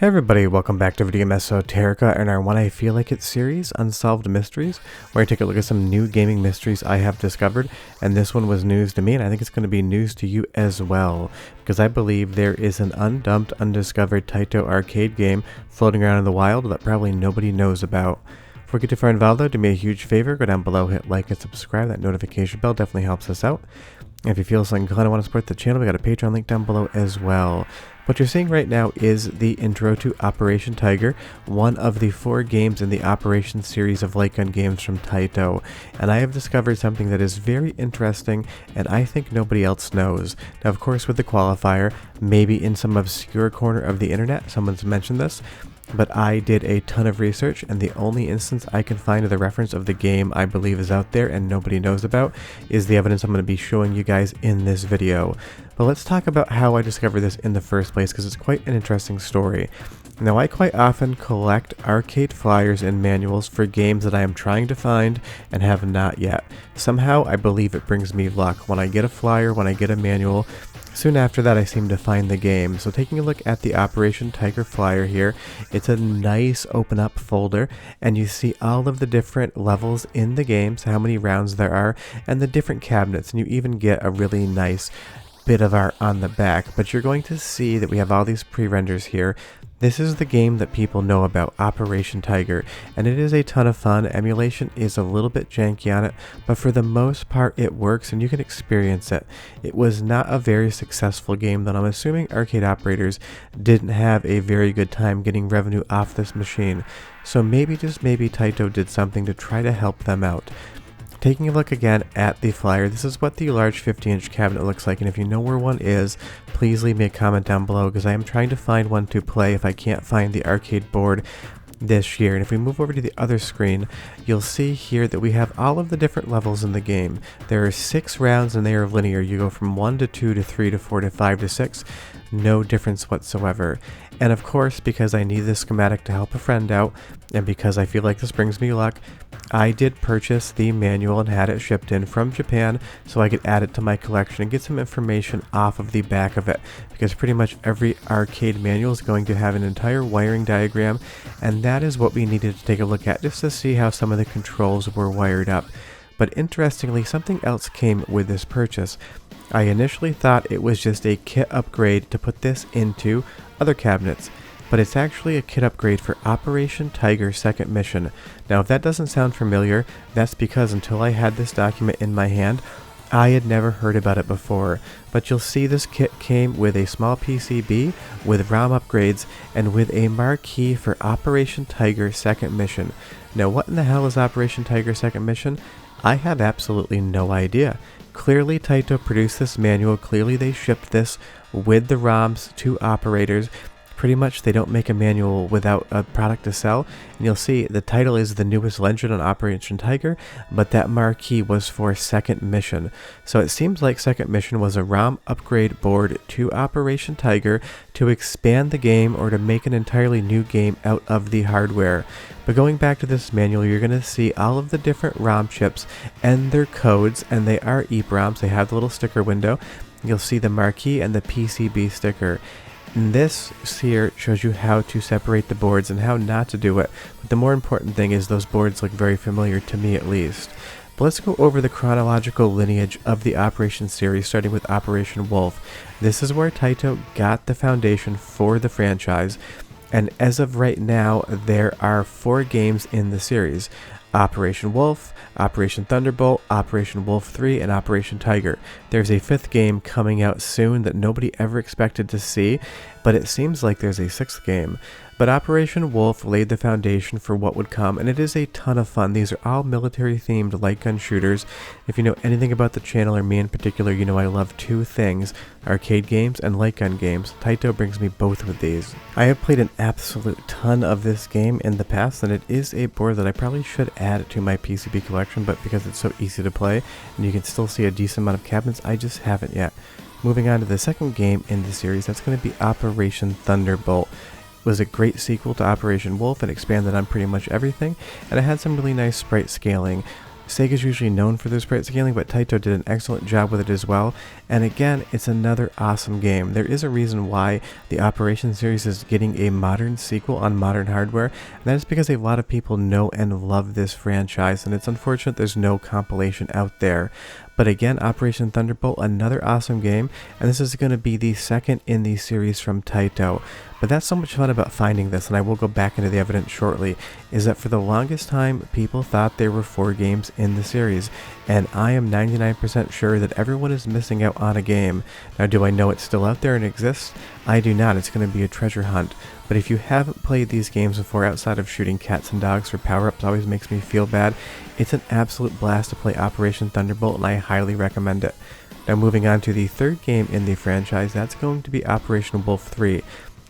Hey everybody, welcome back to Video Game Esoterica and our When I Feel Like It series, Unsolved Mysteries, where I take a look at some new gaming mysteries I have discovered, and this one was news to me, and I think it's going to be news to you as well, because I believe there is an undumped, undiscovered Taito arcade game floating around in the wild that probably nobody knows about. Before we get too far involved though, do me a huge favor, go down below, hit like and subscribe, that notification bell definitely helps us out. And if you feel so inclined and want to support the channel, we got a Patreon link down below as well. What you're seeing right now is the intro to Operation Tiger, one of the 4 games in the Operation series of light gun games from Taito. And I have discovered something that is very interesting and I think nobody else knows. Now of course with the qualifier, maybe in some obscure corner of the internet someone's mentioned this, but I did a ton of research and the only instance I can find of the reference of the game I believe is out there and nobody knows about is the evidence I'm going to be showing you guys in this video. But let's talk about how I discovered this in the first place, because it's quite an interesting story. Now I quite often collect arcade flyers and manuals for games that I am trying to find and have not yet. Somehow I believe it brings me luck. When I get a flyer, when I get a manual, soon after that I seem to find the game. So taking a look at the Operation Tiger flyer here, it's a nice open up folder and you see all of the different levels in the game, so how many rounds there are, and the different cabinets, and you even get a really nice bit of art on the back. But you're going to see that we have all these pre-renders here. This is the game that people know about, Operation Tiger, and it is a ton of fun. Emulation is a little bit janky on it, but for the most part it works and you can experience it. It was not a very successful game that I'm assuming arcade operators didn't have a very good time getting revenue off this machine. So maybe, just maybe, Taito did something to try to help them out. Taking a look again at the flyer, this is what the large 50-inch cabinet looks like, and if you know where one is, please leave me a comment down below, because I am trying to find one to play if I can't find the arcade board this year. And if we move over to the other screen, you'll see here that we have all of the different levels in the game. There are 6 rounds and they are linear. You go from 1 to 2 to 3 to 4 to 5 to 6. No difference whatsoever. And of course, because I need this schematic to help a friend out, and because I feel like this brings me luck, I did purchase the manual and had it shipped in from Japan so I could add it to my collection and get some information off of the back of it, because pretty much every arcade manual is going to have an entire wiring diagram, and that is what we needed to take a look at just to see how some of the controls were wired up. But interestingly, something else came with this purchase. I initially thought it was just a kit upgrade to put this into other cabinets, but it's actually a kit upgrade for Operation Tiger Second Mission. Now if that doesn't sound familiar, that's because until I had this document in my hand, I had never heard about it before. But you'll see this kit came with a small PCB, with ROM upgrades, and with a marquee for Operation Tiger Second Mission. Now what in the hell is Operation Tiger Second Mission? I have absolutely no idea. Clearly Taito produced this manual, clearly they shipped this with the ROMs to operators. Pretty much they don't make a manual without a product to sell, and you'll see the title is the newest legend on Operation Tiger, but that marquee was for Second Mission. So it seems like Second Mission was a ROM upgrade board to Operation Tiger to expand the game or to make an entirely new game out of the hardware. But going back to this manual, you're going to see all of the different ROM chips and their codes, and they are EEPROMs. They have the little sticker window. You'll see the marquee and the PCB sticker. And this here shows you how to separate the boards and how not to do it. But the more important thing is those boards look very familiar to me at least. But let's go over the chronological lineage of the Operation series, starting with Operation Wolf. This is where Taito got the foundation for the franchise. And as of right now, there are 4 games in the series. Operation Wolf, Operation Thunderbolt, Operation Wolf 3, and Operation Tiger. There's a 5th game coming out soon that nobody ever expected to see, but it seems like there's a 6th game. But Operation Wolf laid the foundation for what would come, and it is a ton of fun. These are all military-themed light gun shooters. If you know anything about the channel, or me in particular, you know I love 2 things: arcade games and light gun games. Taito brings me both with these. I have played an absolute ton of this game in the past, and it is a board that I probably should add to my PCB collection, but because it's so easy to play, and you can still see a decent amount of cabinets, I just haven't yet. Moving on to the second game in the series, that's going to be Operation Thunderbolt. Was a great sequel to Operation Wolf and expanded on pretty much everything, and it had some really nice sprite scaling. Sega's usually known for their sprite scaling, but Taito did an excellent job with it as well. And again, it's another awesome game. There is a reason why the Operation series is getting a modern sequel on modern hardware, and that is because a lot of people know and love this franchise, and it's unfortunate there's no compilation out there. But again, Operation Thunderbolt, another awesome game, and this is going to be the second in the series from Taito. But that's so much fun about finding this, and I will go back into the evidence shortly, is that for the longest time, people thought there were 4 games in the series, and I am 99% sure that everyone is missing out on a game. Now, do I know it's still out there and exists? I do not. It's going to be a treasure hunt. But if you haven't played these games before, outside of shooting cats and dogs for power-ups always makes me feel bad, it's an absolute blast to play Operation Thunderbolt, and I highly recommend it. Now, moving on to the third game in the franchise, that's going to be Operation Wolf 3.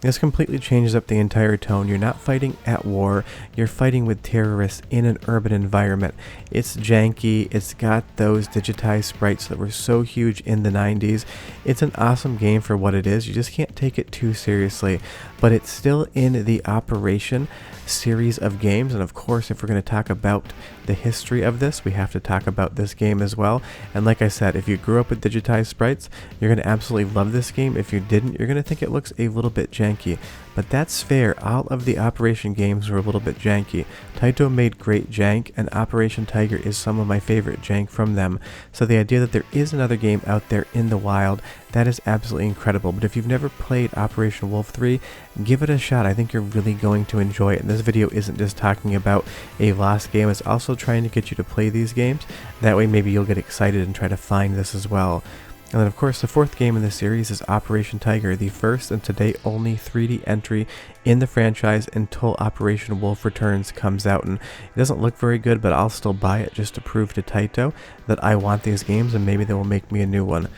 This completely changes up the entire tone. You're not fighting at war, you're fighting with terrorists in an urban environment. It's janky, it's got those digitized sprites that were so huge in the 90s. It's an awesome game for what it is, you just can't take it too seriously. But it's still in the Operation series of games, and of course if we're going to talk about the history of this, we have to talk about this game as well. And like I said, if you grew up with digitized sprites, you're going to absolutely love this game. If you didn't, you're going to think it looks a little bit janky. But that's fair, all of the Operation games were a little bit janky. Taito made great jank, and Operation Tiger is some of my favorite jank from them. So the idea that there is another game out there in the wild, that is absolutely incredible. But if you've never played Operation Wolf 3, give it a shot. I think you're really going to enjoy it. And this video isn't just talking about a lost game, it's also trying to get you to play these games. That way maybe you'll get excited and try to find this as well. And then of course the fourth game in the series is Operation Tiger, the first and to date only 3D entry in the franchise until Operation Wolf Returns comes out. And it doesn't look very good, but I'll still buy it just to prove to Taito that I want these games, and maybe they will make me a new one.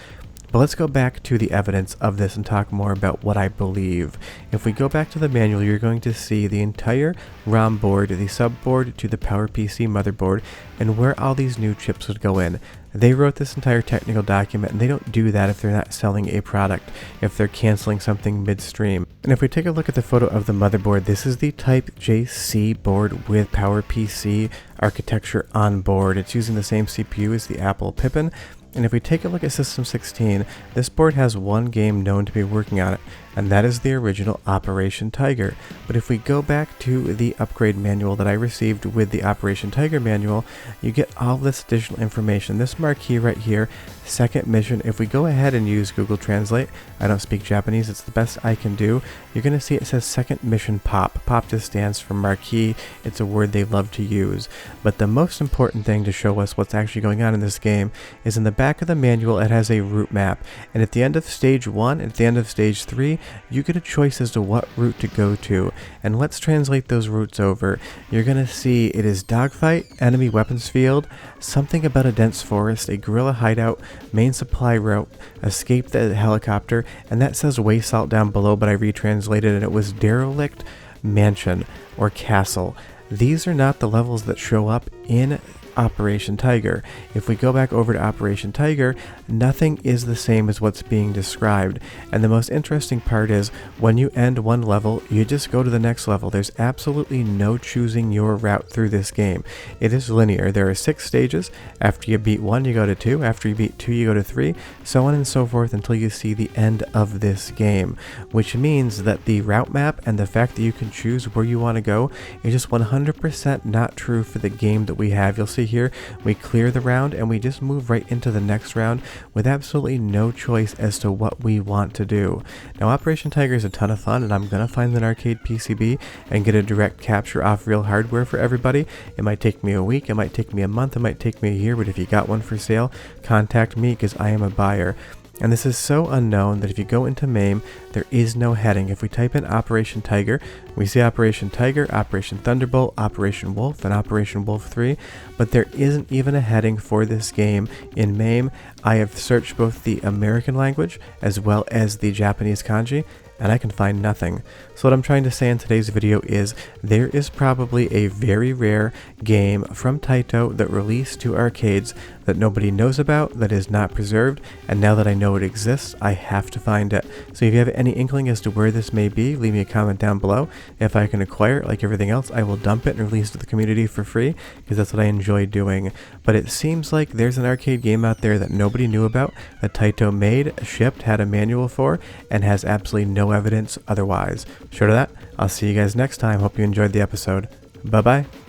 But let's go back to the evidence of this and talk more about what I believe. If we go back to the manual, you're going to see the entire ROM board, the subboard to the PowerPC motherboard, and where all these new chips would go in. They wrote this entire technical document, and they don't do that if they're not selling a product, if they're canceling something midstream. And if we take a look at the photo of the motherboard, this is the Type JC board with PowerPC architecture on board. It's using the same CPU as the Apple Pippin. And if we take a look at System 16, this board has one game known to be working on it, and that is the original Operation Tiger. But if we go back to the upgrade manual that I received with the Operation Tiger manual, you get all this additional information. This marquee right here, second mission, if we go ahead and use Google Translate, I don't speak Japanese, it's the best I can do, you're going to see it says second mission POP. POP just stands for marquee, it's a word they love to use. But the most important thing to show us what's actually going on in this game is in the back of the manual it has a route map, and at the end of stage 1 and at the end of stage 3 you get a choice as to what route to go to. And let's translate those routes over. You're gonna see it is dogfight, enemy weapons field, something about a dense forest, a guerrilla hideout, main supply route, escape the helicopter, and that says way salt down below, but I retranslated and it was derelict mansion or castle. These are not the levels that show up in Operation Tiger. If we go back over to Operation Tiger, nothing is the same as what's being described. And the most interesting part is when you end one level, you just go to the next level. There's absolutely no choosing your route through this game. It is linear. There are 6 stages. After you beat 1, you go to 2. After you beat 2, you go to 3. So on and so forth until you see the end of this game. Which means that the route map and the fact that you can choose where you want to go is just 100% not true for the game that we have. You'll see here we clear the round and we just move right into the next round with absolutely no choice as to what we want to do. Now Operation Tiger is a ton of fun, and I'm gonna find an arcade PCB and get a direct capture off real hardware for everybody. It might take me a week, it might take me a month, it might take me a year, but if you got one for sale, contact me because I am a buyer. And this is so unknown that if you go into MAME, there is no heading. If we type in Operation Tiger, we see Operation Tiger, Operation Thunderbolt, Operation Wolf, and Operation Wolf 3, but there isn't even a heading for this game in MAME. I have searched both the American language as well as the Japanese kanji, and I can find nothing. So what I'm trying to say in today's video is there is probably a very rare game from Taito that released to arcades, that nobody knows about, that is not preserved, and now that I know it exists, I have to find it. So if you have any inkling as to where this may be, leave me a comment down below. If I can acquire it like everything else, I will dump it and release it to the community for free, because that's what I enjoy doing. But it seems like there's an arcade game out there that nobody knew about, that Taito made, shipped, had a manual for, and has absolutely no evidence otherwise. Short of that, I'll see you guys next time. Hope you enjoyed the episode. Bye bye.